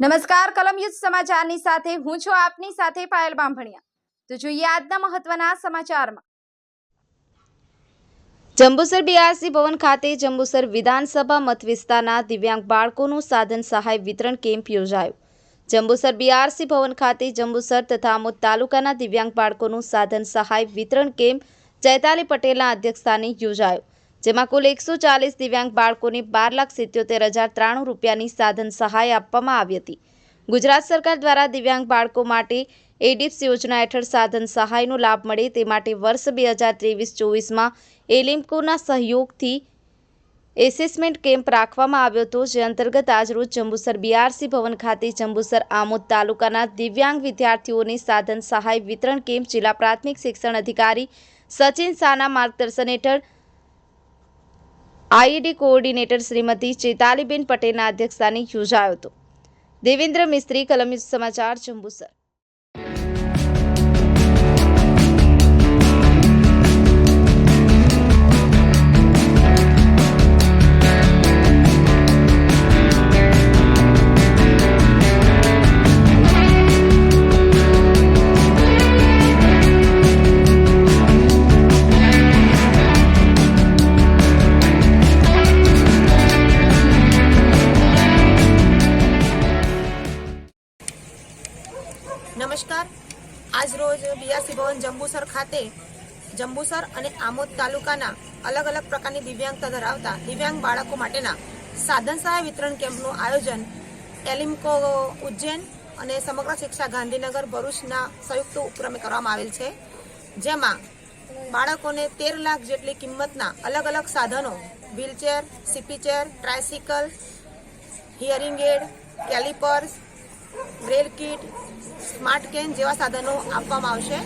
નમસ્કાર કલમ યુદ્ધ સમાચારની સાથે હું છું આપની સાથે પાયલ બાંભણિયા। તો જોઈએ આજના મહત્વના સમાચારમાં। જંબુસર બીઆરસી ભવન ખાતે જંબુસર વિધાનસભા મત વિસ્તારના દિવ્યાંગ બાળકોનું સાધન સહાય વિતરણ કેમ્પ યોજાયો। જંબુસર બીઆરસી ભવન ખાતે જંબુસર તથા આમોદ તાલુકાના દિવ્યાંગ બાળકોનું સાધન સહાય વિતરણ કેમ્પ ચૈતાલી પટેલના અધ્યક્ષસ્થાને યોજાયો, જેમાં કુલ 140 દિવ્યાંગ બાળકોને 12,77,093 રૂપિયાની સાધન સહાય આપવામાં આવી હતી। ગુજરાત સરકાર દ્વારા દિવ્યાંગ બાળકો માટે એડિપ્સ યોજના હેઠળ સાધન સહાયનો લાભ મળે તે માટે વર્ષ 2023-24માં એલિમ્કોના સહયોગથી એસેસમેન્ટ કેમ્પ રાખવામાં આવ્યો હતો, જે અંતર્ગત આજરોજ જંબુસર બીઆરસી ભવન ખાતે જંબુસર આમોદ તાલુકાના દિવ્યાંગ વિદ્યાર્થીઓને સાધન સહાય વિતરણ કેમ્પ જિલ્લા પ્રાથમિક શિક્ષણ અધિકારી સચિન શાહના માર્ગદર્શન હેઠળ આઈઈડી કોઓર્ડિનેટર શ્રીમતી ચેતાલીબેન પટેલના અધ્યક્ષસ્થાને યોજાયો હતો। દેવેન્દ્ર મિસ્ત્રી, કલમ યુદ્ધ સમાચાર, જંબુસર। નમસ્કાર। આજ રોજ બીઆરસી ભવન જંબુસર ખાતે જંબુસર અને આમોદ તાલુકાના અલગ અલગ પ્રકારની દિવ્યાંગતા ધરાવતા દિવ્યાંગ બાળકો માટેના સાધન સહાય વિતરણ કેમ્પનું આયોજન એલિમ્કો ઉજ્જૈન અને સમગ્ર શિક્ષા ગાંધીનગર ભરૂચના સંયુક્ત ઉપક્રમે કરવામાં આવેલ છે, જેમાં બાળકોને 13 લાખ જેટલી કિંમતના અલગ અલગ સાધનો wheelchair, CP chair, tricycle, hearing aid, calipers, braille kit, smart cane જેવા સાધનો આપવામાં આવશે।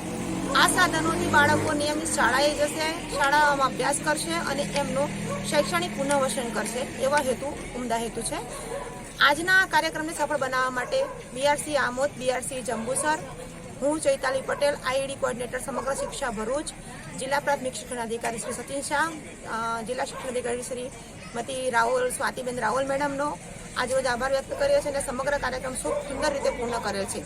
આ સાધનોથી બાળકો નિયમિત શાળાએ જશે, શાળાઓમાં અભ્યાસ કરશે અને એમનું શૈક્ષણિક પુનર્વસન કરશે, એવા ઉમદા હેતુ છે। આજના કાર્યક્રમને સફળ બનાવવા માટે બીઆરસી આમોદ, બીઆરસી જંબુસર, હું ચૈતાલી પટેલ, આઈઈડી કોઓર્ડિનેટર સમગ્ર શિક્ષા ભરૂચ, જિલ્લા પ્રાથમિક શિક્ષણ અધિકારી શ્રી સચિન શાહ, જિલ્લા શિક્ષણ અધિકારી શ્રીમતી રાહુલ સ્વાતિબેન રાહુલ મેડમનો આજરોજ આભાર વ્યક્ત કર્યો છે અને સમગ્ર કાર્યક્રમ ખૂબ સુંદર રીતે પૂર્ણ કરેલ છે।